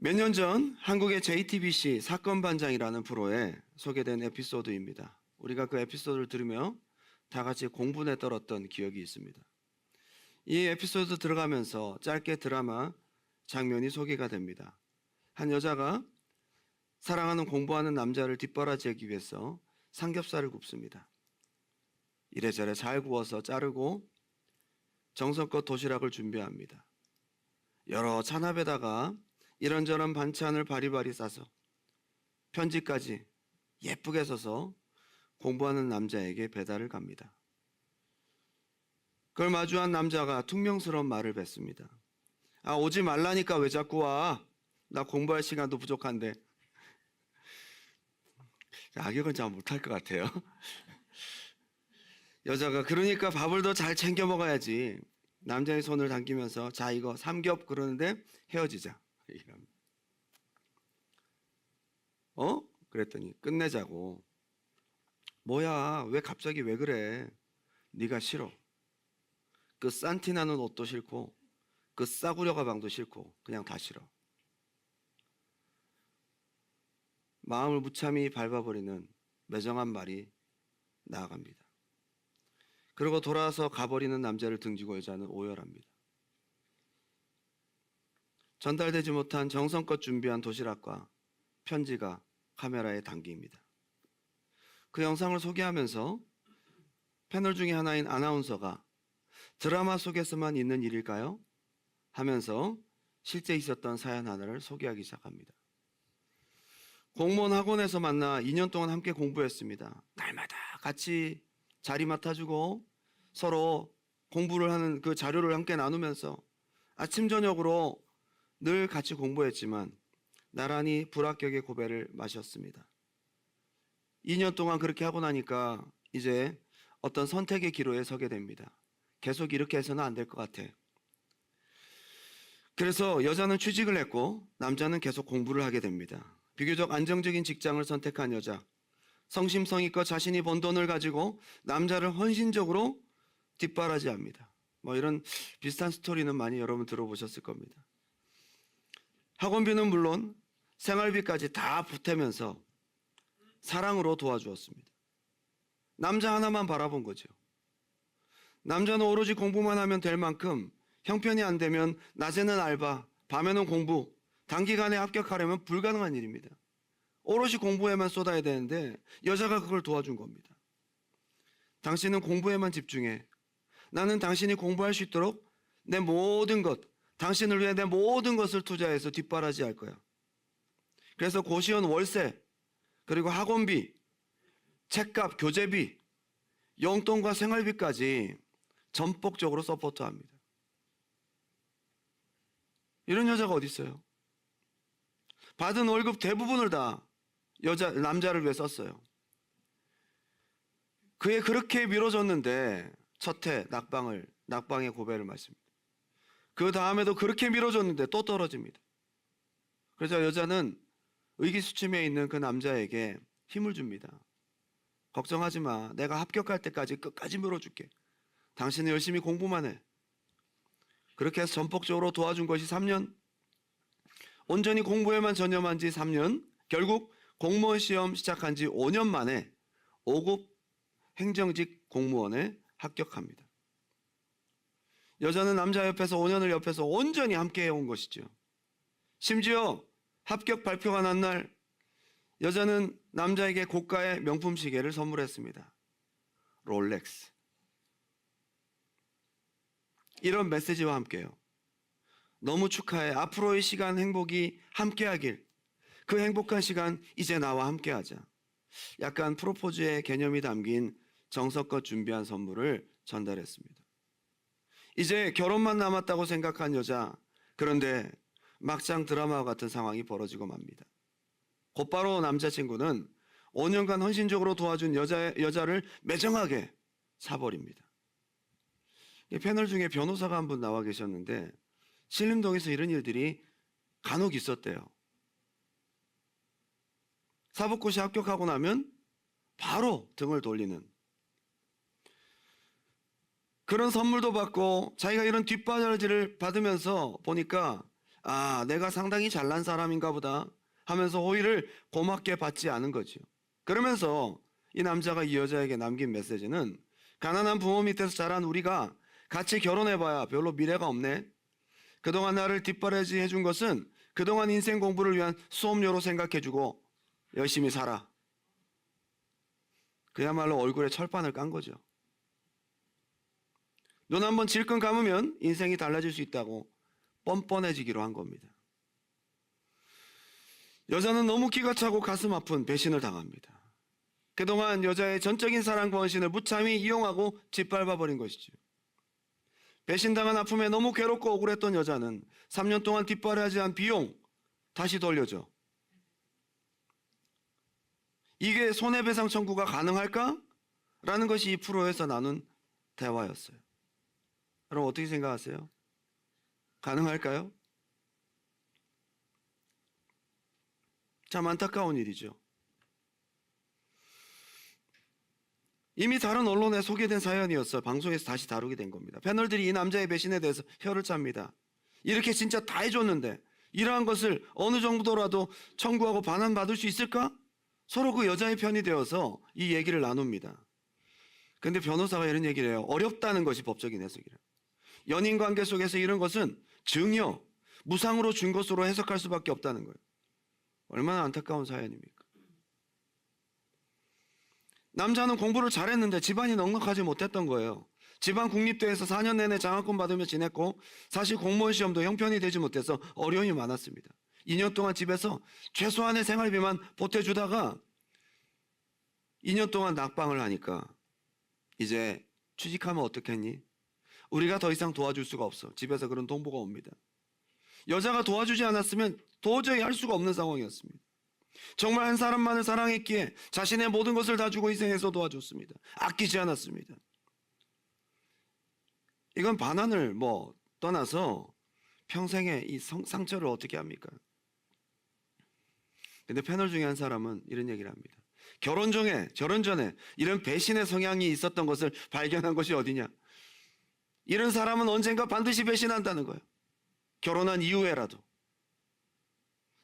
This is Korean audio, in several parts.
몇 년 전 한국의 JTBC 사건 반장이라는 프로에 소개된 에피소드입니다. 우리가 그 에피소드를 들으며 다 같이 공분에 떨었던 기억이 있습니다. 이 에피소드 들어가면서 짧게 드라마 장면이 소개가 됩니다. 한 여자가 사랑하는 공부하는 남자를 뒷바라지하기 위해서 삼겹살을 굽습니다. 이래저래 잘 구워서 자르고 정성껏 도시락을 준비합니다. 여러 찬압에다가 이런저런 반찬을 바리바리 싸서 편지까지 예쁘게 써서 공부하는 남자에게 배달을 갑니다. 그걸 마주한 남자가 퉁명스러운 말을 뱉습니다. 아, 오지 말라니까 왜 자꾸 와? 나 공부할 시간도 부족한데. 악역은 잘 못할 것 같아요. 여자가 그러니까 밥을 더 잘 챙겨 먹어야지. 남자의 손을 당기면서 자 이거 삼겹 그러는데 헤어지자. 그랬더니 끝내자고. 뭐야 왜 갑자기 왜 그래? 네가 싫어. 그 싼티나는 옷도 싫고 그 싸구려 가방도 싫고 그냥 다 싫어. 마음을 무참히 밟아버리는 매정한 말이 나아갑니다. 그리고 돌아서 가버리는 남자를 등지고 여자는 오열합니다. 전달되지 못한 정성껏 준비한 도시락과 편지가 카메라에 담깁니다. 그 영상을 소개하면서 패널 중에 하나인 아나운서가 드라마 속에서만 있는 일일까요? 하면서 실제 있었던 사연 하나를 소개하기 시작합니다. 공무원 학원에서 만나 2년 동안 함께 공부했습니다. 날마다 같이 자리 맡아주고 서로 공부를 하는 그 자료를 함께 나누면서 아침 저녁으로 늘 같이 공부했지만 나란히 불합격의 고배를 마셨습니다. 2년 동안 그렇게 하고 나니까 이제 어떤 선택의 기로에 서게 됩니다. 계속 이렇게 해서는 안 될 것 같아. 그래서 여자는 취직을 했고 남자는 계속 공부를 하게 됩니다. 비교적 안정적인 직장을 선택한 여자, 성심성의껏 자신이 번 돈을 가지고 남자를 헌신적으로 뒷바라지합니다. 이런 비슷한 스토리는 많이 여러분 들어보셨을 겁니다. 학원비는 물론 생활비까지 다 보태면서 사랑으로 도와주었습니다. 남자 하나만 바라본 거죠. 남자는 오로지 공부만 하면 될 만큼 형편이 안 되면 낮에는 알바, 밤에는 공부, 단기간에 합격하려면 불가능한 일입니다. 오롯이 공부에만 쏟아야 되는데 여자가 그걸 도와준 겁니다. 당신은 공부에만 집중해. 나는 당신이 공부할 수 있도록 내 모든 것, 당신을 위해 내 모든 것을 투자해서 뒷바라지할 거야. 그래서 고시원 월세, 그리고 학원비, 책값, 교재비, 용돈과 생활비까지 전폭적으로 서포트합니다. 이런 여자가 어디 있어요? 받은 월급 대부분을 다 남자를 위해 썼어요. 그에 그렇게 밀어줬는데 첫해 낙방의 고배를 맞습니다. 그 다음에도 그렇게 밀어줬는데 또 떨어집니다. 그래서 여자는 의기소침해 있는 그 남자에게 힘을 줍니다. 걱정하지 마. 내가 합격할 때까지 끝까지 밀어줄게. 당신은 열심히 공부만 해. 그렇게 해서 전폭적으로 도와준 것이 3년. 온전히 공부에만 전념한 지 3년. 결국 공무원 시험 시작한 지 5년 만에 5급 행정직 공무원에 합격합니다. 여자는 남자 옆에서 5년을 옆에서 온전히 함께 해온 것이죠. 심지어 합격 발표가 난 날 여자는 남자에게 고가의 명품 시계를 선물했습니다. 롤렉스. 이런 메시지와 함께요. 너무 축하해. 앞으로의 시간 행복이 함께하길. 그 행복한 시간 이제 나와 함께하자. 약간 프로포즈의 개념이 담긴 정성껏 준비한 선물을 전달했습니다. 이제 결혼만 남았다고 생각한 여자. 그런데 막상 드라마와 같은 상황이 벌어지고 맙니다. 곧바로 남자친구는 5년간 헌신적으로 도와준 여자를 매정하게 사버립니다. 패널 중에 변호사가 한 분 나와 계셨는데 신림동에서 이런 일들이 간혹 있었대요. 사법고시 합격하고 나면 바로 등을 돌리는 그런 선물도 받고 자기가 이런 뒷바라지를 받으면서 보니까 아, 내가 상당히 잘난 사람인가 보다 하면서 호의를 고맙게 받지 않은 거죠. 그러면서 이 남자가 이 여자에게 남긴 메시지는, 가난한 부모 밑에서 자란 우리가 같이 결혼해봐야 별로 미래가 없네. 그동안 나를 뒷바라지 해준 것은 그동안 인생 공부를 위한 수업료로 생각해주고 열심히 살아. 그야말로 얼굴에 철판을 깐 거죠. 눈 한번 질끈 감으면 인생이 달라질 수 있다고 뻔뻔해지기로 한 겁니다. 여자는 너무 기가 차고 가슴 아픈 배신을 당합니다. 그동안 여자의 전적인 사랑과 헌신을 무참히 이용하고 짓밟아버린 것이죠. 배신당한 아픔에 너무 괴롭고 억울했던 여자는 3년 동안 뒷바라지한 비용 다시 돌려줘. 이게 손해배상 청구가 가능할까? 라는 것이 이 프로에서 나눈 대화였어요. 여러분 어떻게 생각하세요? 가능할까요? 참 안타까운 일이죠. 이미 다른 언론에 소개된 사연이었어요. 방송에서 다시 다루게 된 겁니다. 패널들이 이 남자의 배신에 대해서 혀를 찹니다. 이렇게 진짜 다 해줬는데 이러한 것을 어느 정도라도 청구하고 반환받을 수 있을까? 서로 그 여자의 편이 되어서 이 얘기를 나눕니다. 근데 변호사가 이런 얘기를 해요. 어렵다는 것이 법적인 해석이라. 연인 관계 속에서 이런 것은 증여, 무상으로 준 것으로 해석할 수밖에 없다는 거예요. 얼마나 안타까운 사연입니까? 남자는 공부를 잘했는데 집안이 넉넉하지 못했던 거예요. 집안 국립대에서 4년 내내 장학금 받으며 지냈고 사실 공무원 시험도 형편이 되지 못해서 어려움이 많았습니다. 2년 동안 집에서 최소한의 생활비만 보태주다가 2년 동안 낙방을 하니까 이제 취직하면 어떻겠니? 우리가 더 이상 도와줄 수가 없어. 집에서 그런 통보가 옵니다. 여자가 도와주지 않았으면 도저히 할 수가 없는 상황이었습니다. 정말 한 사람만을 사랑했기에 자신의 모든 것을 다 주고 희생해서 도와줬습니다. 아끼지 않았습니다. 이건 반환을 떠나서 평생의 이 상처를 어떻게 합니까? 근데 패널 중에 한 사람은 이런 얘기를 합니다. 결혼 전에 이런 배신의 성향이 있었던 것을 발견한 것이 어디냐? 이런 사람은 언젠가 반드시 배신한다는 거예요. 결혼한 이후에라도.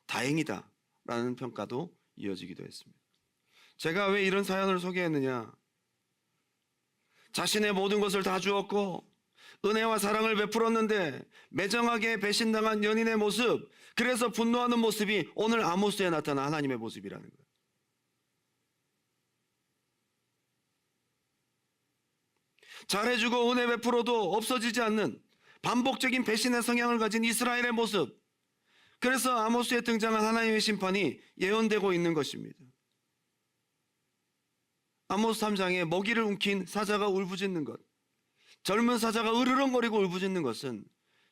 다행이다 라는 평가도 이어지기도 했습니다. 제가 왜 이런 사연을 소개했느냐? 자신의 모든 것을 다 주었고 은혜와 사랑을 베풀었는데 매정하게 배신당한 연인의 모습, 그래서 분노하는 모습이 오늘 아모스에 나타난 하나님의 모습이라는 거예요. 잘해주고 은혜 베풀어도 없어지지 않는 반복적인 배신의 성향을 가진 이스라엘의 모습, 그래서 아모스에 등장한 하나님의 심판이 예언되고 있는 것입니다. 아모스 3장에 먹이를 움킨 사자가 울부짖는 것, 젊은 사자가 으르렁거리고 울부짖는 것은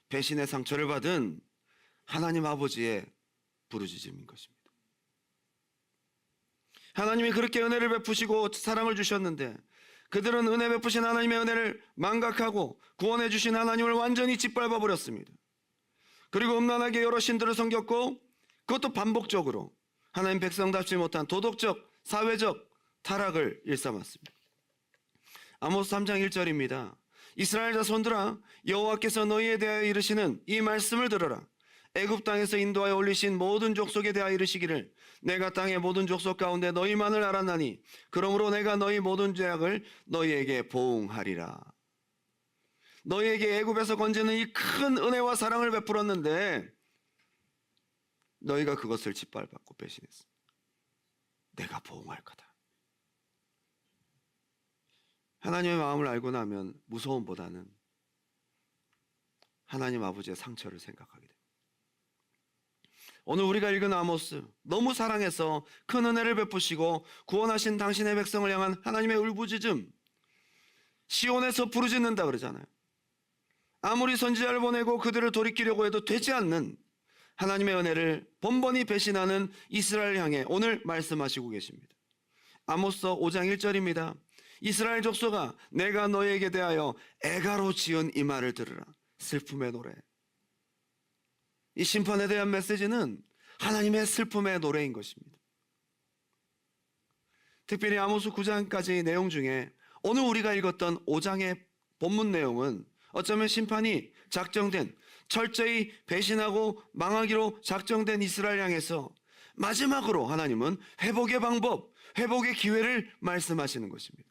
배신의 상처를 받은 하나님 아버지의 부르짖음인 것입니다. 하나님이 그렇게 은혜를 베푸시고 사랑을 주셨는데 그들은 은혜 베푸신 하나님의 은혜를 망각하고 구원해 주신 하나님을 완전히 짓밟아 버렸습니다. 그리고 음란하게 여러 신들을 섬겼고 그것도 반복적으로 하나님 백성답지 못한 도덕적, 사회적 타락을 일삼았습니다. 아모스 3장 1절입니다. 이스라엘 자손들아, 여호와께서 너희에 대하여 이르시는 이 말씀을 들으라. 애굽 땅에서 인도하여 올리신 모든 족속에 대하여 이르시기를 내가 땅의 모든 족속 가운데 너희만을 알았나니 그러므로 내가 너희 모든 죄악을 너희에게 보응하리라. 너희에게 애굽에서 건지는 이 큰 은혜와 사랑을 베풀었는데 너희가 그것을 짓밟았고 배신했어. 내가 보응할 거다. 하나님의 마음을 알고 나면 무서움보다는 하나님 아버지의 상처를 생각하게 됩니다. 오늘 우리가 읽은 아모스, 너무 사랑해서 큰 은혜를 베푸시고 구원하신 당신의 백성을 향한 하나님의 울부짖음, 시온에서 부르짖는다 그러잖아요. 아무리 선지자를 보내고 그들을 돌이키려고 해도 되지 않는 하나님의 은혜를 번번이 배신하는 이스라엘 향해 오늘 말씀하시고 계십니다. 아모스 5장 1절입니다. 이스라엘 족속아, 내가 너희에게 대하여 애가로 지은 이 말을 들으라. 슬픔의 노래. 이 심판에 대한 메시지는 하나님의 슬픔의 노래인 것입니다. 특별히 아모스 9장까지의 내용 중에 오늘 우리가 읽었던 5장의 본문 내용은 어쩌면 심판이 작정된 철저히 배신하고 망하기로 작정된 이스라엘 향해서 마지막으로 하나님은 회복의 방법, 회복의 기회를 말씀하시는 것입니다.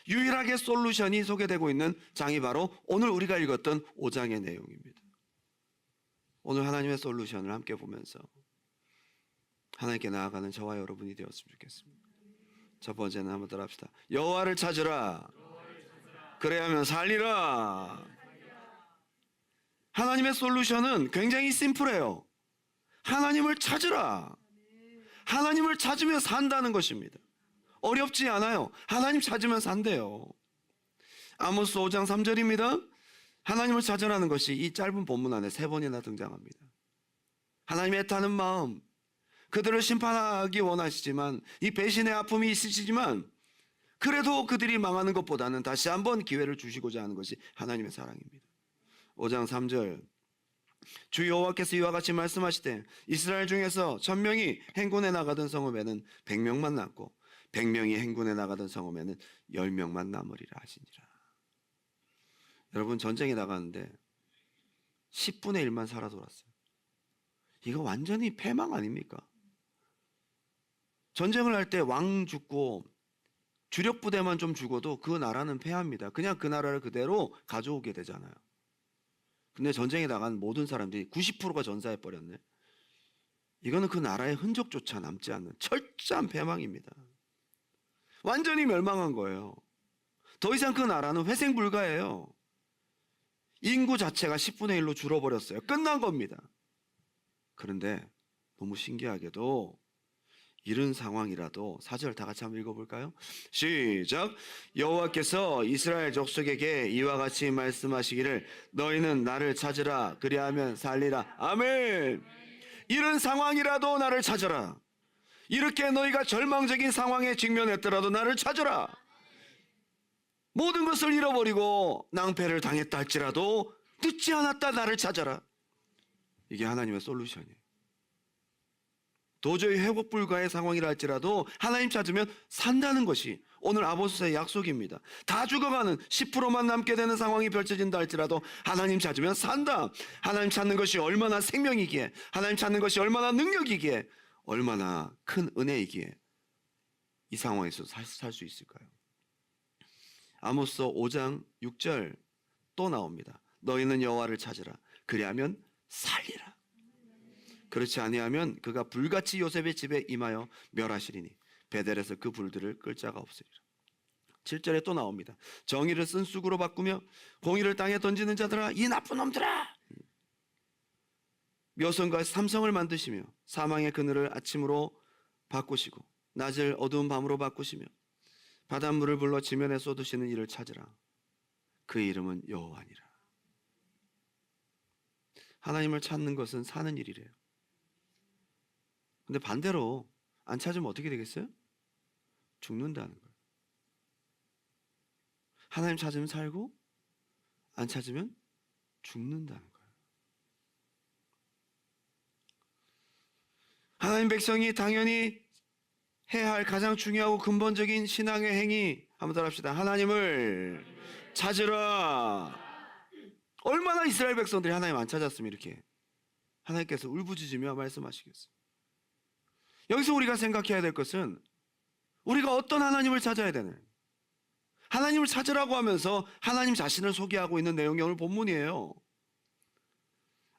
유일하게 솔루션이 소개되고 있는 장이 바로 오늘 우리가 읽었던 5장의 내용입니다. 오늘 하나님의 솔루션을 함께 보면서 하나님께 나아가는 저와 여러분이 되었으면 좋겠습니다. 첫 번째는 한번 따라 합시다. 여호와를 찾으라. 그래야면 살리라. 하나님의 솔루션은 굉장히 심플해요. 하나님을 찾으라. 하나님을 찾으면 산다는 것입니다. 어렵지 않아요. 하나님 찾으면 산대요. 아모스 5장 3절입니다. 하나님을 찾으라는 것이 이 짧은 본문 안에 3번이나 등장합니다. 하나님의 애타는 마음, 그들을 심판하기 원하시지만 이 배신의 아픔이 있으시지만 그래도 그들이 망하는 것보다는 다시 한번 기회를 주시고자 하는 것이 하나님의 사랑입니다. 5장 3절 주 여호와께서 이와 같이 말씀하시되 이스라엘 중에서 1000명이 행군에 나가던 성읍에는 100명만 남고 100명이 행군에 나가던 성읍에는 10명만 남으리라 하시니라. 여러분, 전쟁에 나가는데 10분의 1만 살아 돌았어요. 이거 완전히 패망 아닙니까? 전쟁을 할 때 왕 죽고 주력 부대만 좀 죽어도 그 나라는 패합니다. 그냥 그 나라를 그대로 가져오게 되잖아요. 근데 전쟁에 나간 모든 사람들이 90%가 전사해 버렸네. 이거는 그 나라의 흔적조차 남지 않는 철저한 패망입니다. 완전히 멸망한 거예요. 더 이상 그 나라는 회생 불가예요. 인구 자체가 10분의 1로 줄어버렸어요. 끝난 겁니다. 그런데 너무 신기하게도 이런 상황이라도 4절 다 같이 한번 읽어볼까요? 시작. 여호와께서 이스라엘 족속에게 이와 같이 말씀하시기를 너희는 나를 찾으라. 그리하면 살리라. 아멘. 이런 상황이라도 나를 찾아라. 이렇게 너희가 절망적인 상황에 직면했더라도 나를 찾아라. 모든 것을 잃어버리고 낭패를 당했다 할지라도 늦지 않았다 나를 찾아라. 이게 하나님의 솔루션이에요. 도저히 회복 불가의 상황이라 할지라도 하나님 찾으면 산다는 것이 오늘 아모스의 약속입니다. 다 죽어가는 10%만 남게 되는 상황이 펼쳐진다 할지라도 하나님 찾으면 산다. 하나님 찾는 것이 얼마나 생명이기에, 하나님 찾는 것이 얼마나 능력이기에, 얼마나 큰 은혜이기에 이 상황에서 살 수 있을까요? 아모스 5장 6절 또 나옵니다. 너희는 여호와를 찾으라. 그리하면 살리라. 그렇지 아니하면 그가 불같이 요셉의 집에 임하여 멸하시리니 베델에서 그 불들을 끌 자가 없으리라. 7절에 또 나옵니다. 정의를 쓴 쑥으로 바꾸며 공의를 땅에 던지는 자들아 이 나쁜 놈들아. 묘성과 삼성을 만드시며 사망의 그늘을 아침으로 바꾸시고 낮을 어두운 밤으로 바꾸시며 바닷물을 불러 지면에 쏟으시는 이를 찾으라. 그의 이름은 여호와니라. 하나님을 찾는 것은 사는 일이래요. 근데 반대로 안 찾으면 어떻게 되겠어요? 죽는다는 거예요. 하나님 찾으면 살고 안 찾으면 죽는다는 거예요. 하나님 백성이 당연히 해야 할 가장 중요하고 근본적인 신앙의 행위 한번 따라 합시다. 하나님을 찾으라. 얼마나 이스라엘 백성들이 하나님 안 찾았으면 이렇게 하나님께서 울부짖으며 말씀하시겠어요. 여기서 우리가 생각해야 될 것은 우리가 어떤 하나님을 찾아야 되나요? 하나님을 찾으라고 하면서 하나님 자신을 소개하고 있는 내용이 오늘 본문이에요.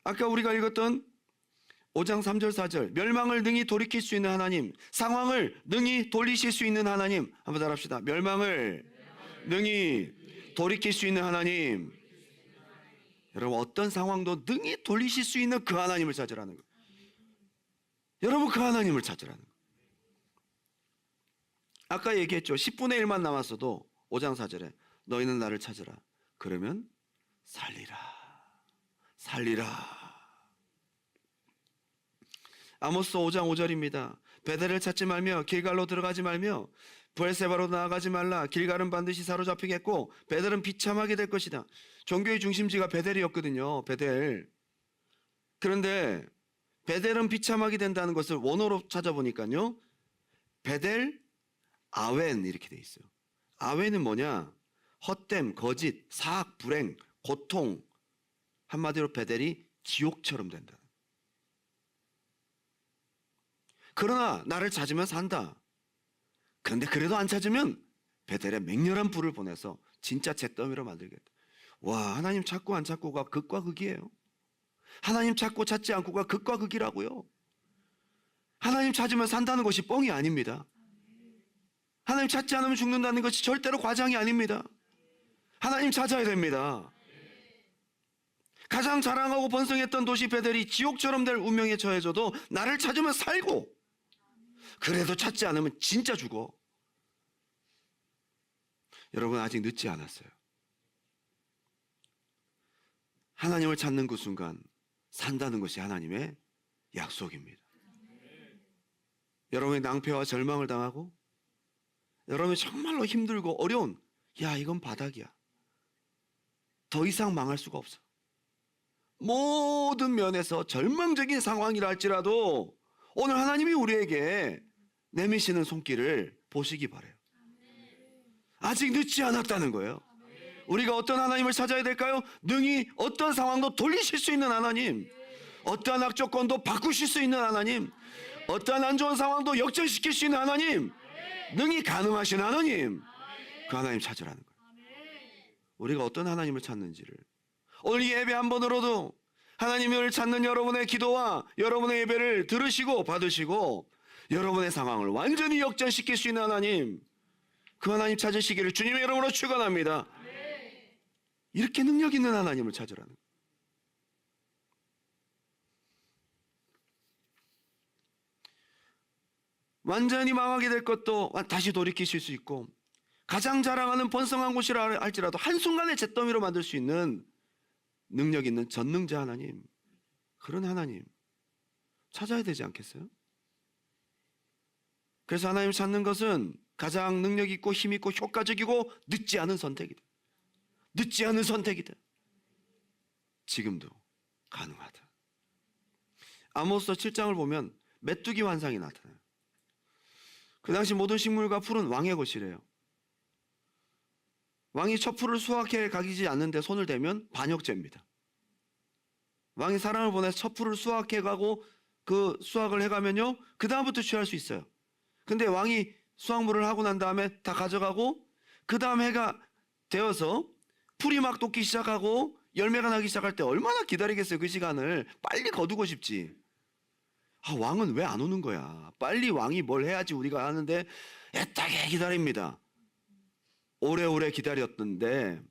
아까 우리가 읽었던 5장 3절 4절 멸망을 능히 돌이킬 수 있는 하나님, 상황을 능히 돌리실 수 있는 하나님 한번 잘 합시다. 멸망을 능히 돌이킬 수 있는 하나님. 여러분 어떤 상황도 능히 돌리실 수 있는 그 하나님을 찾으라는 거예요. 여러분 그 하나님을 찾으라는 거예요. 아까 얘기했죠. 10분의 1만 남았어도 5장 4절에 너희는 나를 찾으라. 그러면 살리라. 살리라. 아모스 5장 5절입니다. 베델을 찾지 말며 길갈로 들어가지 말며 브엘세바로 나아가지 말라. 길갈은 반드시 사로잡히겠고 베델은 비참하게 될 것이다. 종교의 중심지가 베델이었거든요. 베델. 그런데 베델은 비참하게 된다는 것을 원어로 찾아보니까요. 베델 아웬 이렇게 돼 있어요. 아웬은 뭐냐? 헛됨, 거짓, 사악, 불행, 고통, 한마디로 베델이 지옥처럼 된다. 그러나 나를 찾으면 산다. 그런데 그래도 안 찾으면 베델에 맹렬한 불을 보내서 진짜 잿더미로 만들겠다. 와, 하나님 찾고 안 찾고가 극과 극이에요. 하나님 찾고 찾지 않고가 극과 극이라고요. 하나님 찾으면 산다는 것이 뻥이 아닙니다. 하나님 찾지 않으면 죽는다는 것이 절대로 과장이 아닙니다. 하나님 찾아야 됩니다. 가장 자랑하고 번성했던 도시 베델이 지옥처럼 될 운명에 처해져도 나를 찾으면 살고, 그래도 찾지 않으면 진짜 죽어. 여러분, 아직 늦지 않았어요. 하나님을 찾는 그 순간 산다는 것이 하나님의 약속입니다. 여러분이 낭패와 절망을 당하고 여러분이 정말로 힘들고 어려운, 야, 이건 바닥이야, 더 이상 망할 수가 없어, 모든 면에서 절망적인 상황이라 할지라도 오늘 하나님이 우리에게 내미시는 손길을 보시기 바라요. 아직 늦지 않았다는 거예요. 우리가 어떤 하나님을 찾아야 될까요? 능히 어떤 상황도 돌리실 수 있는 하나님, 어떠한 악조건도 바꾸실 수 있는 하나님, 어떠한 안 좋은 상황도 역전시킬 수 있는 하나님, 능히 가능하신 하나님, 그 하나님 찾으라는 거예요. 우리가 어떤 하나님을 찾는지를 오늘 이 예배 한 번으로도 하나님을 찾는 여러분의 기도와 여러분의 예배를 들으시고 받으시고 여러분의 상황을 완전히 역전시킬 수 있는 하나님, 그 하나님 찾으시기를 주님의 이름으로 축원합니다. 이렇게 능력 있는 하나님을 찾으라는 거예요. 완전히 망하게 될 것도 다시 돌이키실 수 있고, 가장 자랑하는 번성한 곳이라 할지라도 한순간에 잿더미로 만들 수 있는 능력 있는 전능자 하나님, 그런 하나님 찾아야 되지 않겠어요? 그래서 하나님을 찾는 것은 가장 능력 있고 힘 있고 효과적이고 늦지 않은 선택이다. 늦지 않은 선택이다. 지금도 가능하다. 아모스 7장을 보면 메뚜기 환상이 나타나요. 그 당시 모든 식물과 풀은 왕의 것이래요. 왕이 첫 풀을 수확해 가기지 않는데 손을 대면 반역죄입니다. 왕이 사람을 보내서 첫 풀을 수확해 가고 그 수확을 해가면요, 그 다음부터 취할 수 있어요. 근데 왕이 수확물을 하고 난 다음에 다 가져가고 그 다음 해가 되어서 풀이 막 돋기 시작하고 열매가 나기 시작할 때 얼마나 기다리겠어요. 그 시간을 빨리 거두고 싶지. 왕은 왜 안 오는 거야? 빨리 왕이 뭘 해야지 우리가 하는데 애타게 기다립니다. 오래오래 기다렸던데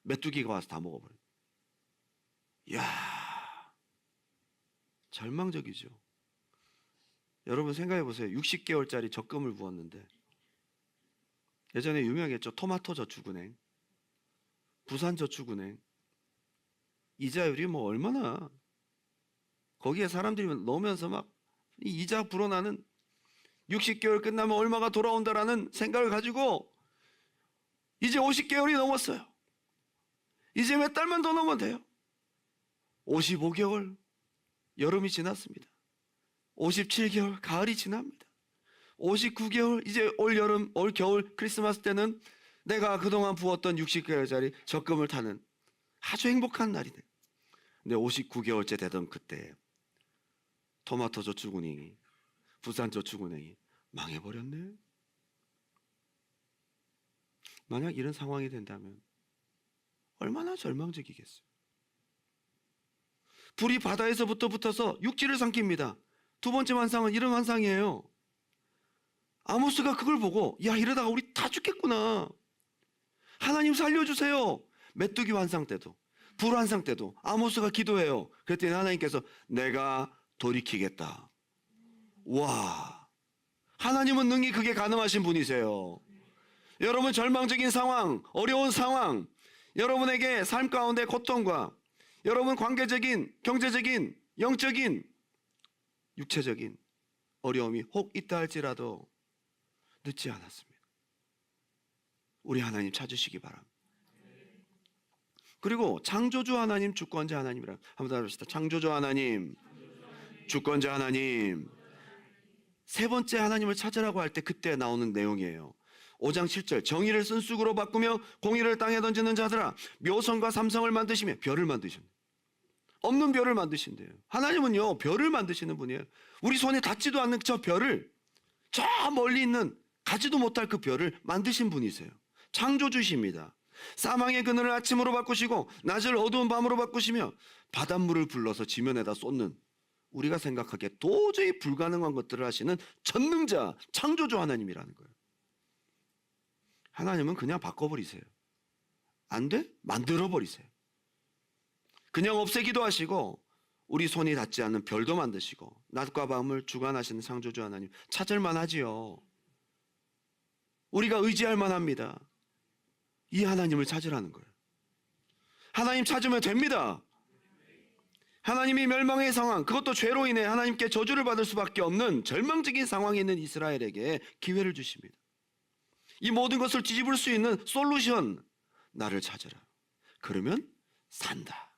메뚜기가 와서 다 먹어버려요. 이야, 절망적이죠. 여러분 생각해 보세요. 60개월짜리 적금을 부었는데, 예전에 유명했죠. 토마토저축은행, 부산저축은행. 이자율이 뭐 얼마나, 거기에 사람들이 넣으면서 막 이자 불어나는, 60개월 끝나면 얼마가 돌아온다라는 생각을 가지고 이제 50개월이 넘었어요. 이제 몇 달만 더 넘으면 돼요. 55개월 여름이 지났습니다. 57개월 가을이 지납니다. 59개월 이제 올 여름, 올 겨울, 크리스마스 때는 내가 그동안 부었던 60개월짜리 적금을 타는 아주 행복한 날이네. 근데 59개월째 되던 그때 토마토저축은행이, 부산저축은행이 망해버렸네. 만약 이런 상황이 된다면 얼마나 절망적이겠어요. 불이 바다에서부터 붙어서 육지를 삼킵니다. 두 번째 환상은 이런 환상이에요. 아모스가 그걸 보고, 야, 이러다가 우리 다 죽겠구나, 하나님 살려주세요. 메뚜기 환상 때도 불 환상 때도 아모스가 기도해요. 그랬더니 하나님께서 내가 돌이키겠다. 와, 하나님은 능히 그게 가능하신 분이세요. 여러분 절망적인 상황, 어려운 상황, 여러분에게 삶 가운데 고통과 여러분 관계적인, 경제적인, 영적인, 육체적인 어려움이 혹 있다 할지라도 늦지 않았습니다. 우리 하나님 찾으시기 바랍니다. 그리고 창조주 하나님, 주권자 하나님이라 한번 더 합시다. 창조주 하나님, 주권자 하나님. 세 번째 하나님을 찾으라고 할 때 그때 나오는 내용이에요. 5장 7절 정의를 쓴 쑥으로 바꾸며 공의를 땅에 던지는 자들아 묘성과 삼성을 만드시며 별을 만드셨네. 없는 별을 만드신대요. 하나님은요 별을 만드시는 분이에요. 우리 손에 닿지도 않는 저 별을, 저 멀리 있는 가지도 못할 그 별을 만드신 분이세요. 창조주십니다. 사망의 그늘을 아침으로 바꾸시고 낮을 어두운 밤으로 바꾸시며 바닷물을 불러서 지면에다 쏟는, 우리가 생각하기에 도저히 불가능한 것들을 하시는 전능자 창조주 하나님이라는 거예요. 하나님은 그냥 바꿔버리세요. 안 돼? 만들어버리세요. 그냥 없애기도 하시고 우리 손이 닿지 않는 별도 만드시고 낮과 밤을 주관하시는 창조주 하나님 찾을만 하지요. 우리가 의지할 만합니다. 이 하나님을 찾으라는 거예요. 하나님 찾으면 됩니다. 하나님이 멸망의 상황, 그것도 죄로 인해 하나님께 저주를 받을 수밖에 없는 절망적인 상황에 있는 이스라엘에게 기회를 주십니다. 이 모든 것을 뒤집을 수 있는 솔루션, 나를 찾으라. 그러면 산다.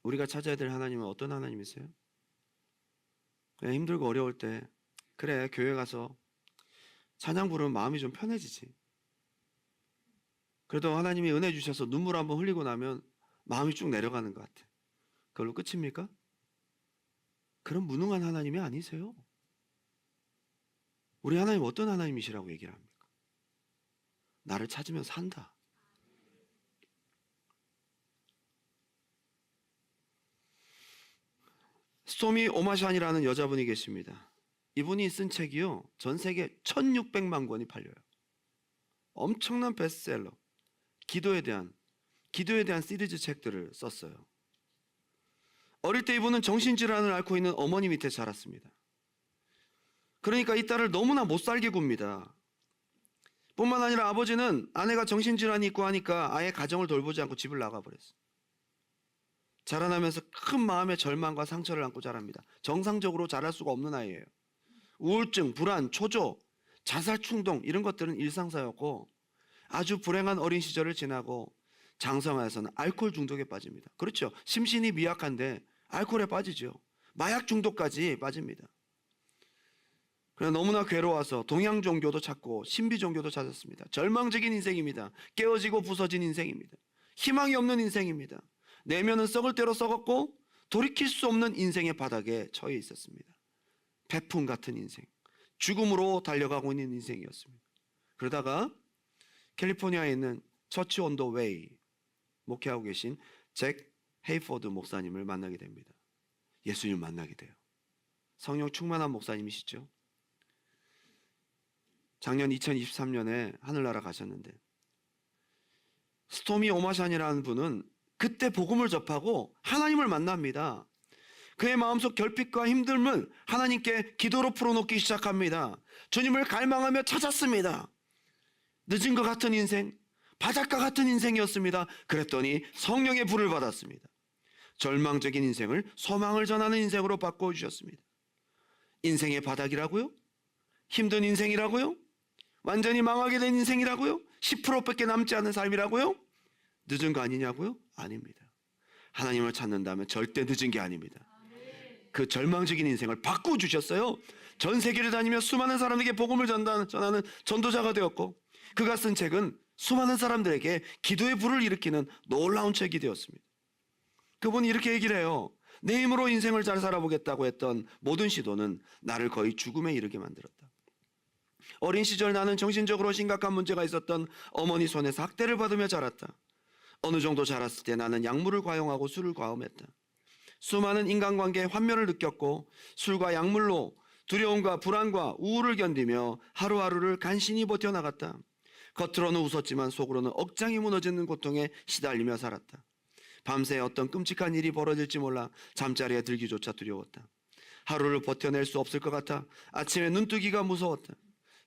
우리가 찾아야 될 하나님은 어떤 하나님이세요? 그냥 힘들고 어려울 때 그래 교회 가서 찬양 부르면 마음이 좀 편해지지. 그래도 하나님이 은혜 주셔서 눈물 한번 흘리고 나면 마음이 쭉 내려가는 것 같아. 그걸로 끝입니까? 그런 무능한 하나님이 아니세요. 우리 하나님 어떤 하나님이시라고 얘기를 합니까? 나를 찾으면 산다. 스토미 오마샨이라는 여자분이 계십니다. 이분이 쓴 책이요 전 세계 1600만 권이 팔려요. 엄청난 베스트셀러, 기도에 대한 시리즈 책들을 썼어요. 어릴 때 이분은 정신질환을 앓고 있는 어머니 밑에 자랐습니다. 그러니까 이 딸을 너무나 못살게 굽니다. 뿐만 아니라 아버지는 아내가 정신질환이 있고 하니까 아예 가정을 돌보지 않고 집을 나가버렸어요. 자라나면서 큰 마음의 절망과 상처를 안고 자랍니다. 정상적으로 자랄 수가 없는 아이예요. 우울증, 불안, 초조, 자살 충동 이런 것들은 일상사였고 아주 불행한 어린 시절을 지나고 장성하에서는 알코올 중독에 빠집니다. 그렇죠. 심신이 미약한데 알코올에 빠지죠. 마약 중독까지 빠집니다. 그러나 너무나 괴로워서 동양 종교도 찾고 신비 종교도 찾았습니다. 절망적인 인생입니다. 깨어지고 부서진 인생입니다. 희망이 없는 인생입니다. 내면은 썩을 대로 썩었고 돌이킬 수 없는 인생의 바닥에 처해 있었습니다. 배풍 같은 인생, 죽음으로 달려가고 있는 인생이었습니다. 그러다가 캘리포니아에 있는 처치 온 더 웨이 목회하고 계신 잭 헤이포드 목사님을 만나게 됩니다. 예수님을 만나게 돼요. 성령 충만한 목사님이시죠. 작년 2023년에 하늘나라 가셨는데 스토미 오마샨이라는 분은 그때 복음을 접하고 하나님을 만납니다. 그의 마음속 결핍과 힘듦을 하나님께 기도로 풀어놓기 시작합니다. 주님을 갈망하며 찾았습니다. 늦은 것 같은 인생, 바닷가 같은 인생이었습니다. 그랬더니 성령의 불을 받았습니다. 절망적인 인생을 소망을 전하는 인생으로 바꿔주셨습니다. 인생의 바닥이라고요? 힘든 인생이라고요? 완전히 망하게 된 인생이라고요? 10%밖에 남지 않은 삶이라고요? 늦은 거 아니냐고요? 아닙니다. 하나님을 찾는다면 절대 늦은 게 아닙니다. 그 절망적인 인생을 바꿔주셨어요. 전 세계를 다니며 수많은 사람에게 복음을 전하는 전도자가 되었고 그가 쓴 책은 수많은 사람들에게 기도의 불을 일으키는 놀라운 책이 되었습니다. 그분이 이렇게 얘기를 해요. 내 힘으로 인생을 잘 살아보겠다고 했던 모든 시도는 나를 거의 죽음에 이르게 만들었다. 어린 시절 나는 정신적으로 심각한 문제가 있었던 어머니 손에서 학대를 받으며 자랐다. 어느 정도 자랐을 때 나는 약물을 과용하고 술을 과음했다. 수많은 인간관계에 환멸을 느꼈고 술과 약물로 두려움과 불안과 우울을 견디며 하루하루를 간신히 버텨나갔다. 겉으로는 웃었지만 속으로는 억장이 무너지는 고통에 시달리며 살았다. 밤새 어떤 끔찍한 일이 벌어질지 몰라 잠자리에 들기조차 두려웠다. 하루를 버텨낼 수 없을 것 같아 아침에 눈뜨기가 무서웠다.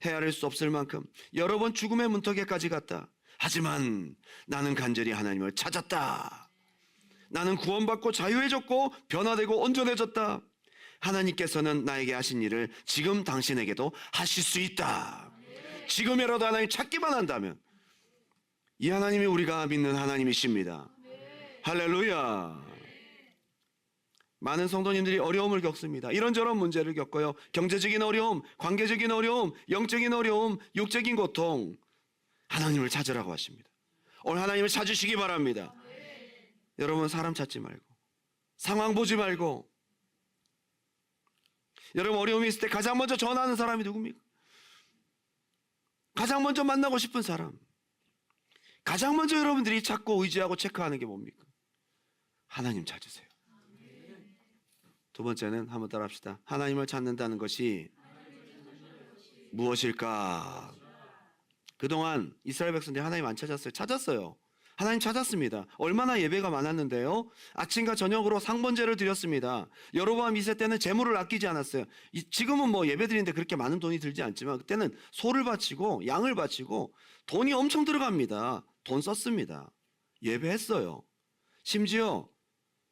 헤아릴 수 없을 만큼 여러 번 죽음의 문턱에까지 갔다. 하지만 나는 간절히 하나님을 찾았다. 나는 구원받고 자유해졌고 변화되고 온전해졌다. 하나님께서는 나에게 하신 일을 지금 당신에게도 하실 수 있다. 지금이라도 하나님 찾기만 한다면 이 하나님이 우리가 믿는 하나님이십니다. 할렐루야. 많은 성도님들이 어려움을 겪습니다. 이런저런 문제를 겪어요. 경제적인 어려움, 관계적인 어려움, 영적인 어려움, 육적인 고통. 하나님을 찾으라고 하십니다. 오늘 하나님을 찾으시기 바랍니다. 여러분, 사람 찾지 말고, 상황 보지 말고. 여러분, 어려움이 있을 때 가장 먼저 전화하는 사람이 누굽니까? 가장 먼저 만나고 싶은 사람. 가장 먼저 여러분들이 찾고 의지하고 체크하는 게 뭡니까? 하나님 찾으세요. 두 번째는 한번 따라합시다. 하나님을 찾는다는 것이 무엇일까? 그동안 이스라엘 백성들이 하나님 안 찾았어요? 찾았어요. 하나님 찾았습니다. 얼마나 예배가 많았는데요. 아침과 저녁으로 상번제를 드렸습니다. 여로보암 2세 때는 재물을 아끼지 않았어요. 지금은 뭐 예배 드리는데 그렇게 많은 돈이 들지 않지만 그때는 소를 바치고 양을 바치고 돈이 엄청 들어갑니다. 돈 썼습니다. 예배했어요. 심지어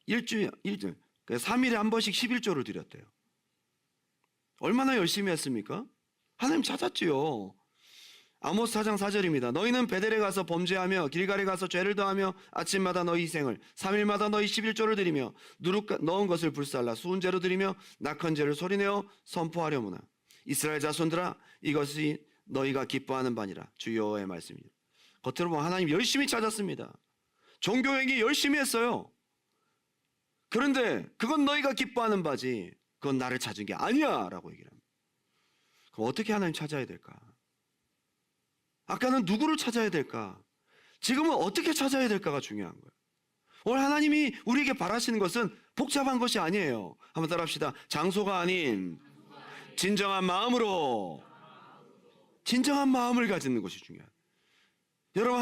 3일에 한 번씩 11조를 드렸대요. 얼마나 열심히 했습니까? 하나님 찾았지요. 아모스 4장 4절입니다. 너희는 베델에 가서 범죄하며 길갈에 가서 죄를 더하며 아침마다 너희 희생을 3일마다 너희 11조를 드리며 누룩 넣은 것을 불살라 수은제로 드리며 낙헌제를 소리내어 선포하려무나. 이스라엘 자손들아, 이것이 너희가 기뻐하는 바니라. 주 여호와의 말씀입니다. 겉으로 보면 하나님 열심히 찾았습니다. 종교행위 열심히 했어요. 그런데 그건 너희가 기뻐하는 바지 그건 나를 찾은 게 아니야 라고 얘기를 합니다. 그럼 어떻게 하나님 찾아야 될까? 아까는 누구를 찾아야 될까? 지금은 어떻게 찾아야 될까가 중요한 거예요. 오늘 하나님이 우리에게 바라시는 것은 복잡한 것이 아니에요. 한번 따라합시다. 장소가 아닌 진정한 마음으로, 진정한 마음을 가지는 것이 중요해요. 여러분,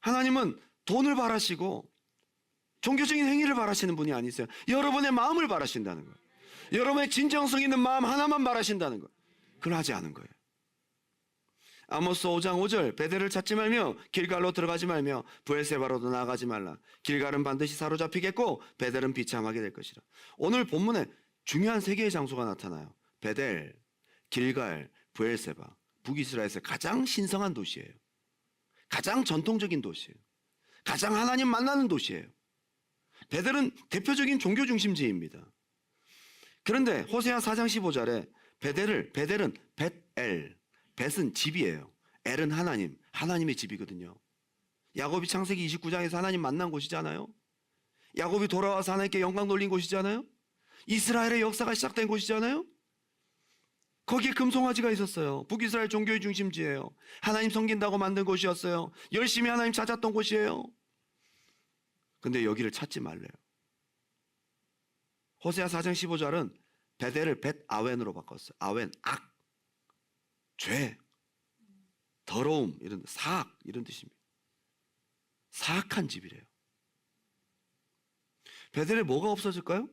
하나님은 돈을 바라시고 종교적인 행위를 바라시는 분이 아니세요. 여러분의 마음을 바라신다는 거예요. 여러분의 진정성 있는 마음 하나만 바라신다는 거예요. 그걸 하지 않은 거예요. 아모스 5장 5절 베델을 찾지 말며 길갈로 들어가지 말며 브엘세바로도 나아가지 말라. 길갈은 반드시 사로잡히겠고 베델은 비참하게 될 것이라. 오늘 본문에 중요한 세 개의 장소가 나타나요. 베델, 길갈, 브엘세바. 북이스라엘에서 가장 신성한 도시예요. 가장 전통적인 도시예요. 가장 하나님 만나는 도시예요. 베델은 대표적인 종교 중심지입니다. 그런데 호세아 4장 15절에 베델은 벳엘, 벳은 집이에요. 엘은 하나님, 하나님의 집이거든요. 야곱이 창세기 29장에서 하나님 만난 곳이잖아요. 야곱이 돌아와서 하나님께 영광 돌린 곳이잖아요. 이스라엘의 역사가 시작된 곳이잖아요. 거기에 금송아지가 있었어요. 북이스라엘 종교의 중심지예요. 하나님 섬긴다고 만든 곳이었어요. 열심히 하나님 찾았던 곳이에요. 근데 여기를 찾지 말래요. 호세아 4장 15절은 베델을 벳아웬으로 바꿨어요. 아웬, 악, 죄, 더러움, 이런 사악 이런 뜻입니다. 사악한 집이래요. 베델에 뭐가 없어질까요?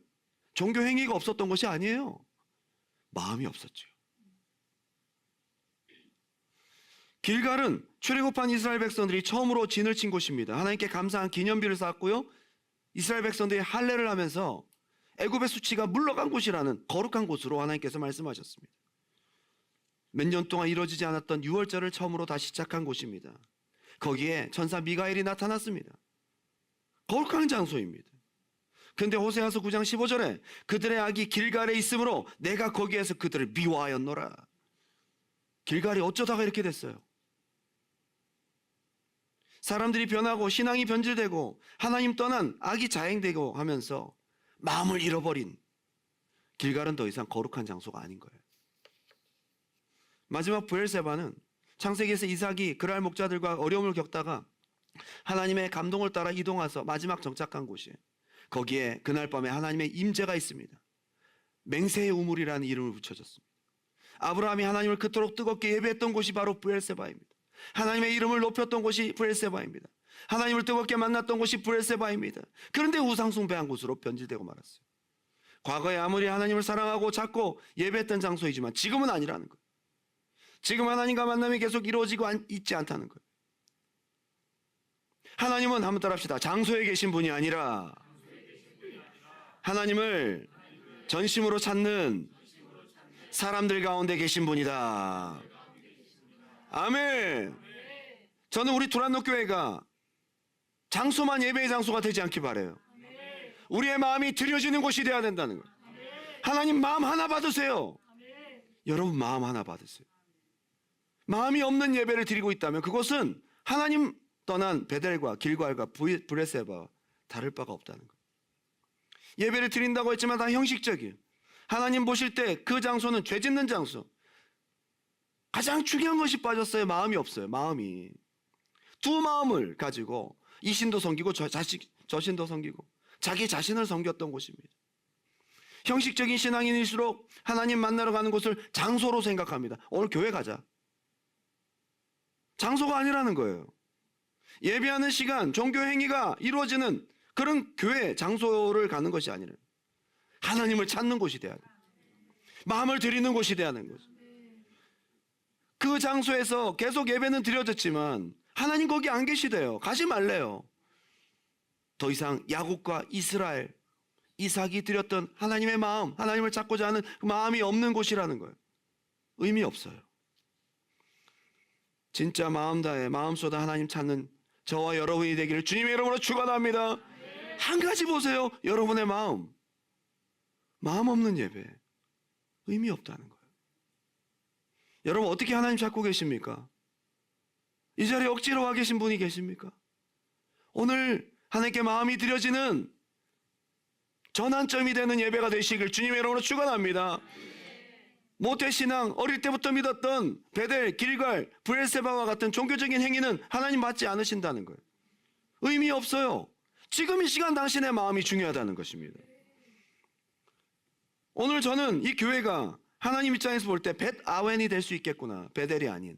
종교 행위가 없었던 것이 아니에요. 마음이 없었죠. 길갈은 출애굽한 이스라엘 백성들이 처음으로 진을 친 곳입니다. 하나님께 감사한 기념비를 쌓았고요. 이스라엘 백성들이 할례를 하면서 애굽의 수치가 물러간 곳이라는 거룩한 곳으로 하나님께서 말씀하셨습니다. 몇 년 동안 이루어지지 않았던 유월절을 처음으로 다시 시작한 곳입니다. 거기에 천사 미가엘이 나타났습니다. 거룩한 장소입니다. 그런데 호세아서 9장 15절에 그들의 악이 길갈에 있으므로 내가 거기에서 그들을 미워하였노라. 길갈이 어쩌다가 이렇게 됐어요? 사람들이 변하고 신앙이 변질되고 하나님 떠난 악이 자행되고 하면서 마음을 잃어버린 길갈은 더 이상 거룩한 장소가 아닌 거예요. 마지막 브엘세바는 창세기에서 이삭이 그랄 목자들과 어려움을 겪다가 하나님의 감동을 따라 이동해서 마지막 정착한 곳이에요. 거기에 그날 밤에 하나님의 임재가 있습니다. 맹세의 우물이라는 이름을 붙여졌습니다. 아브라함이 하나님을 그토록 뜨겁게 예배했던 곳이 바로 브엘세바입니다. 하나님의 이름을 높였던 곳이 브엘세바입니다. 하나님을 뜨겁게 만났던 곳이 브엘세바입니다. 그런데 우상 숭배한 곳으로 변질되고 말았어요. 과거에 아무리 하나님을 사랑하고 찾고 예배했던 장소이지만 지금은 아니라는 거예요. 지금 하나님과 만남이 계속 이루어지고 있지 않다는 거예요. 하나님은 한번 따라합시다. 장소에 계신 분이 아니라 하나님을 전심으로 찾는 사람들 가운데 계신 분이다. 아멘. 저는 우리 두란노 교회가 장소만 예배의 장소가 되지 않기 바라요. 우리의 마음이 드려지는 곳이 되어야 된다는 거예요. 하나님 마음 하나 받으세요. 여러분 마음 하나 받으세요. 마음이 없는 예배를 드리고 있다면 그것은 하나님 떠난 베델과 길갈과 브레세바와 다를 바가 없다는 거예요. 예배를 드린다고 했지만 다 형식적이에요. 하나님 보실 때 그 장소는 죄 짓는 장소. 가장 중요한 것이 빠졌어요. 마음이 없어요. 마음이. 두 마음을 가지고 이 신도 섬기고 저 신도 섬기고 자기 자신을 섬겼던 곳입니다. 형식적인 신앙인일수록 하나님 만나러 가는 곳을 장소로 생각합니다. 오늘 교회 가자. 장소가 아니라는 거예요. 예배하는 시간, 종교 행위가 이루어지는 그런 교회 장소를 가는 것이 아니라 하나님을 찾는 곳이 돼야 돼요. 마음을 드리는 곳이 돼야 하는 거죠. 그 장소에서 계속 예배는 드려졌지만 하나님 거기 안 계시대요. 가지 말래요. 더 이상 야곱과 이스라엘, 이삭이 드렸던 하나님의 마음, 하나님을 찾고자 하는 그 마음이 없는 곳이라는 거예요. 의미 없어요. 진짜 마음 다해 마음 쏟아 하나님 찾는 저와 여러분이 되기를 주님의 이름으로 축원합니다. 한 가지 보세요. 여러분의 마음 없는 예배 의미 없다는 거예요. 여러분 어떻게 하나님 찾고 계십니까? 이 자리에 억지로 와 계신 분이 계십니까? 오늘 하나님께 마음이 드려지는 전환점이 되는 예배가 되시길 주님의 이름으로 축원합니다. 모태신앙 어릴 때부터 믿었던 베델, 길갈, 브엘세바와 같은 종교적인 행위는 하나님 받지 않으신다는 거예요. 의미 없어요. 지금 이 시간 당신의 마음이 중요하다는 것입니다. 오늘 저는 이 교회가 하나님 입장에서 볼 때 벳아웬이 될 수 있겠구나. 베델이 아닌.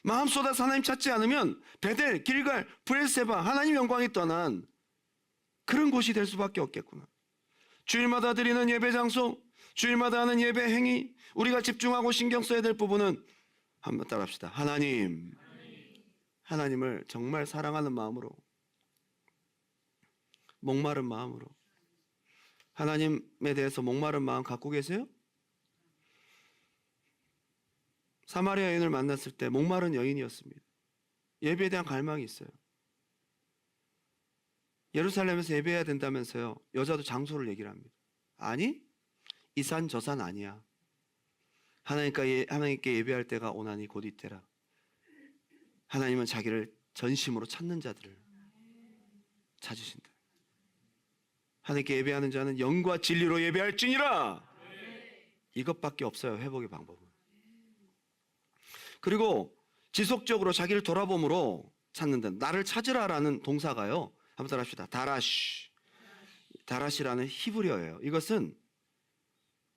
마음 쏟아서 하나님 찾지 않으면 베델, 길갈, 브엘세바 하나님 영광이 떠난 그런 곳이 될 수밖에 없겠구나. 주일마다 드리는 예배 장소, 주일마다 하는 예배 행위, 우리가 집중하고 신경 써야 될 부분은 한번 따라합시다. 하나님을 정말 사랑하는 마음으로, 목마른 마음으로. 하나님에 대해서 목마른 마음 갖고 계세요? 사마리아 여인을 만났을 때 목마른 여인이었습니다. 예배에 대한 갈망이 있어요. 예루살렘에서 예배해야 된다면서요. 여자도 장소를 얘기를 합니다. 아니, 이 산 저 산 아니야. 하나님께 예배할 때가 오나니 곧 이때라. 하나님은 자기를 전심으로 찾는 자들을 찾으신다. 하나님께 예배하는 자는 영과 진리로 예배할지니라. 이것밖에 없어요. 회복의 방법은. 그리고 지속적으로 자기를 돌아봄으로 찾는다. 나를 찾으라라는 동사가요. 한번 따라합시다. 다라시라는 히브리어예요. 이것은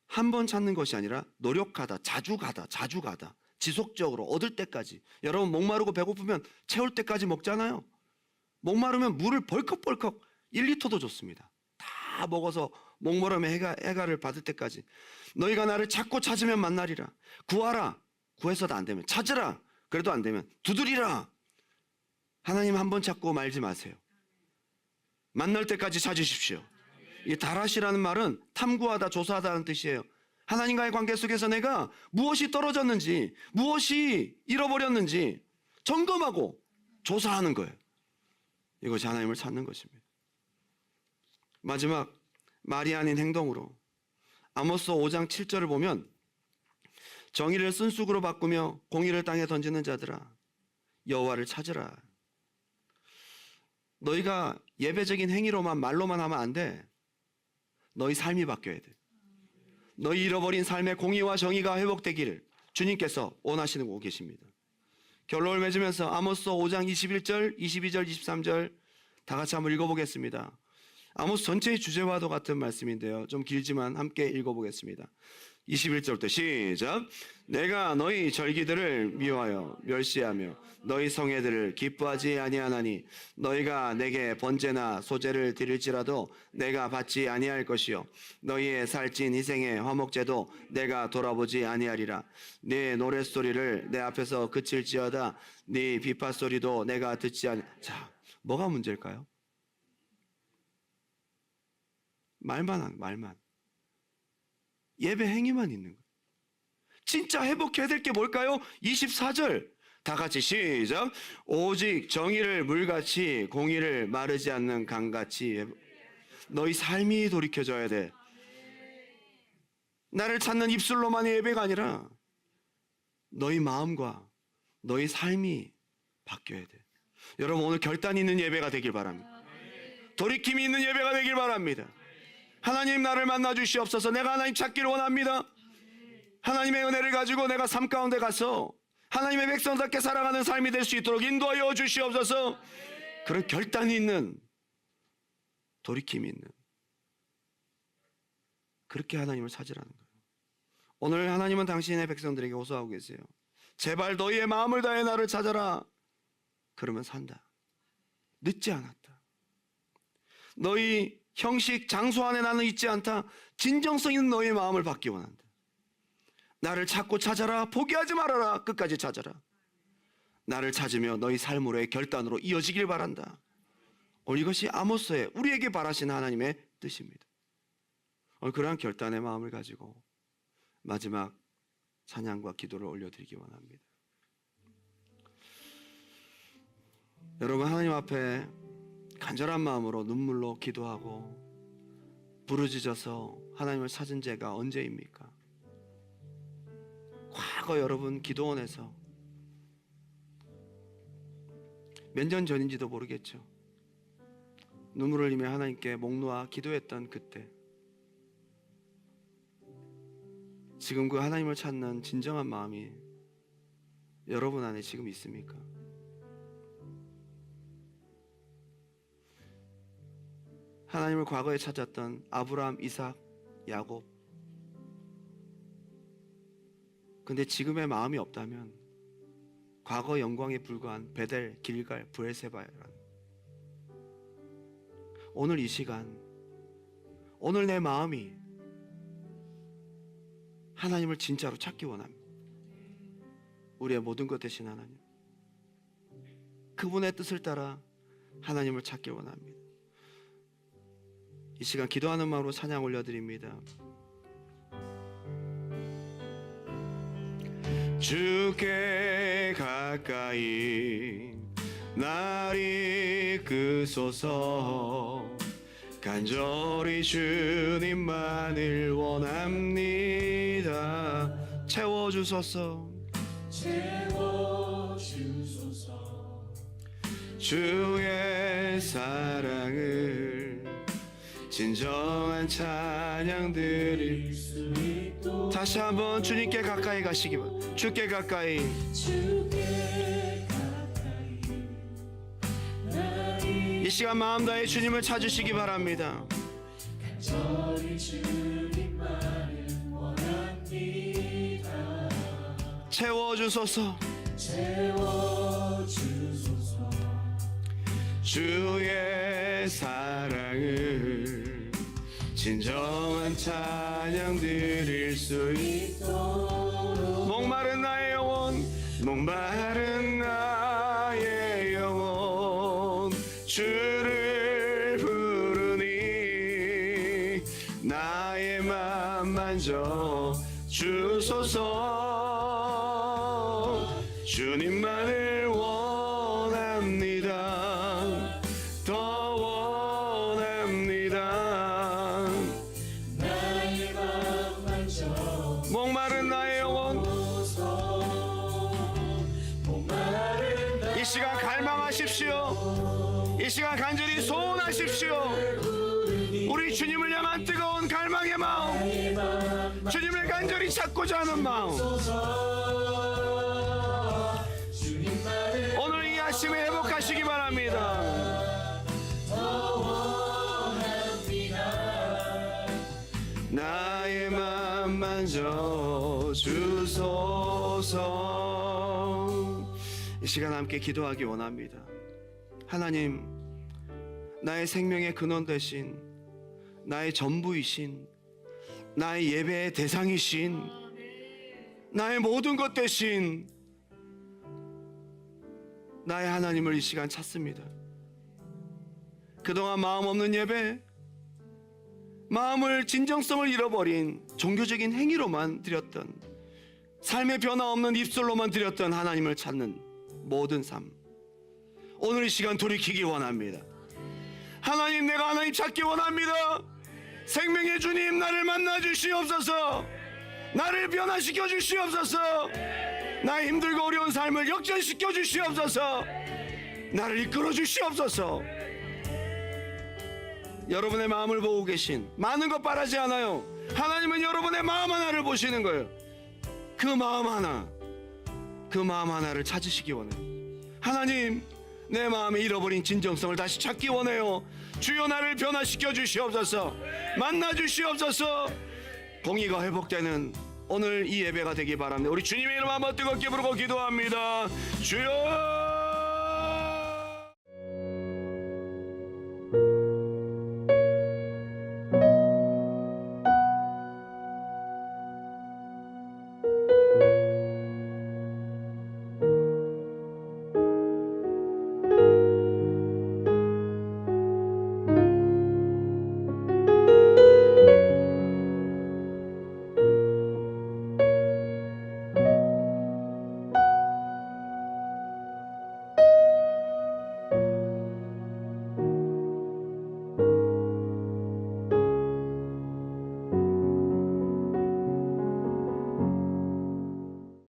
한 번 찾는 것이 아니라 노력하다, 자주 가다, 지속적으로 얻을 때까지. 여러분 목마르고 배고프면 채울 때까지 먹잖아요. 목마르면 물을 벌컥벌컥 1리터도 줬습니다. 다 먹어서 목마름의 해가를 받을 때까지. 너희가 나를 찾고 찾으면 만나리라. 구하라. 구해서도 안 되면 찾으라. 그래도 안 되면 두드리라. 하나님 한 번 찾고 말지 마세요. 만날 때까지 찾으십시오. 이 다라시라는 말은 탐구하다, 조사하다는 뜻이에요. 하나님과의 관계 속에서 내가 무엇이 떨어졌는지, 무엇이 잃어버렸는지 점검하고 조사하는 거예요. 이것이 하나님을 찾는 것입니다. 마지막 말이 아닌 행동으로 아모스 5장 7절을 보면 정의를 쓴쑥으로 바꾸며 공의를 땅에 던지는 자들아 여호와를 찾으라. 너희가 예배적인 행위로만 말로만 하면 안 돼. 너희 삶이 바뀌어야 돼. 너희 잃어버린 삶의 공의와 정의가 회복되기를 주님께서 원하시고 계십니다. 결론을 맺으면서 아모스 5장 21절, 22절, 23절 다 같이 한번 읽어보겠습니다. 아모스 전체의 주제와도 같은 말씀인데요. 좀 길지만 함께 읽어보겠습니다. 21절부터 시작. 내가 너희 절기들을 미워하여 멸시하며 너희 성회들을 기뻐하지 아니하나니 너희가 내게 번제나 소제를 드릴지라도 내가 받지 아니할 것이요 너희의 살찐 희생의 화목제도 내가 돌아보지 아니하리라. 네 노랫소리를 내 앞에서 그칠지어다 네 비파소리도 내가 듣지 아니. 자, 뭐가 문제일까요? 말만 예배 행위만 있는 거예요. 진짜 회복해야 될 게 뭘까요? 24절 다 같이 시작. 오직 정의를 물같이 공의를 마르지 않는 강같이 너희 삶이 돌이켜져야 돼. 나를 찾는 입술로만의 예배가 아니라 너희 마음과 너희 삶이 바뀌어야 돼. 여러분, 오늘 결단 있는 예배가 되길 바랍니다. 돌이킴이 있는 예배가 되길 바랍니다. 하나님, 나를 만나 주시옵소서. 내가 하나님 찾기를 원합니다. 하나님의 은혜를 가지고 내가 삶 가운데 가서 하나님의 백성답게 살아가는 삶이 될 수 있도록 인도하여 주시옵소서. 그런 결단이 있는, 돌이킴이 있는, 그렇게 하나님을 찾으라는 거예요. 오늘 하나님은 당신의 백성들에게 호소하고 계세요. 제발 너희의 마음을 다해 나를 찾아라. 그러면 산다. 늦지 않았다. 너희 형식, 장소 안에 나는 있지 않다. 진정성 있는 너희의 마음을 받기 원한다. 나를 찾고 찾아라. 포기하지 말아라. 끝까지 찾아라. 나를 찾으며 너희 삶으로의 결단으로 이어지길 바란다. 오늘 이것이 아모스의, 우리에게 바라시는 하나님의 뜻입니다. 오늘 그러한 결단의 마음을 가지고 마지막 찬양과 기도를 올려드리기 원합니다. 여러분, 하나님 앞에 간절한 마음으로 눈물로 기도하고 부르짖어서 하나님을 찾은 제가 언제입니까? 과거 여러분 기도원에서 몇 년 전인지도 모르겠죠. 눈물을 흘리며 하나님께 목 놓아 기도했던 그때, 지금 그 하나님을 찾는 진정한 마음이 여러분 안에 지금 있습니까? 하나님을 과거에 찾았던 아브라함, 이삭, 야곱, 근데 지금의 마음이 없다면 과거 영광에 불과한 베델, 길갈, 브엘세바라는, 오늘 이 시간, 오늘 내 마음이 하나님을 진짜로 찾기 원합니다. 우리의 모든 것 되신 하나님, 그분의 뜻을 따라 하나님을 찾기 원합니다. 이 시간 기도하는 마음으로 찬양 올려드립니다. 주께 가까이 날 이끄소서. 간절히 주님만을 원합니다. 채워주소서. 주의 사랑을 진정한 찬양 드릴 수 있도록. 다시 한번 주님께 가까이 가시기 바랍니다. 주께 가까이, 이 시간 마음 다해 주님을 찾으시기 바랍니다. 채워주소서. 주의 사랑을 진정한 찬양 드릴 수 있도록. 목마른 나의 영혼, 목마른 나의 영혼, 주를 부르니 나의 맘 만져 주소서. 주님만을 원합니다. 더 원합니다. 나의 맘 만져. 목마른 나의 영혼, 이 시간 갈망하십시오. 이 시간 간절히 소원하십시오. 우리 주님을 향한 뜨거운 갈망의 마음, 주님을 간절히 찾고자 하는 마음, 오늘 이 아침에 회복하시기 바랍니다. 나의 맘 만져 주소서. 이 시간 함께 기도하기 원합니다. 하나님, 나의 생명의 근원 되신, 나의 전부이신, 나의 예배의 대상이신, 나의 모든 것 되신 나의 하나님을 이 시간 찾습니다. 그동안 마음 없는 예배, 마음을, 진정성을 잃어버린 종교적인 행위로만 드렸던, 삶의 변화 없는 입술로만 드렸던 하나님을 찾는 모든 삶, 오늘 이 시간 돌이키기 원합니다. 하나님, 내가 하나님 찾기 원합니다. 생명의 주님, 나를 만나 주시옵소서. 나를 변화시켜 주시옵소서. 나의 힘들고 어려운 삶을 역전시켜 주시옵소서. 나를 이끌어 주시옵소서. 여러분의 마음을 보고 계신, 많은 것 바라지 않아요. 하나님은 여러분의 마음 하나를 보시는 거예요. 그 마음 하나를 찾으시기 원해요. 하나님, 내 마음에 잃어버린 진정성을 다시 찾기 원해요. 주여, 나를 변화시켜 주시옵소서. 만나 주시옵소서. 공의가 회복되는 오늘 이 예배가 되기 바랍니다. 우리 주님의 이름 한번 뜨겁게 부르고 기도합니다. 주여.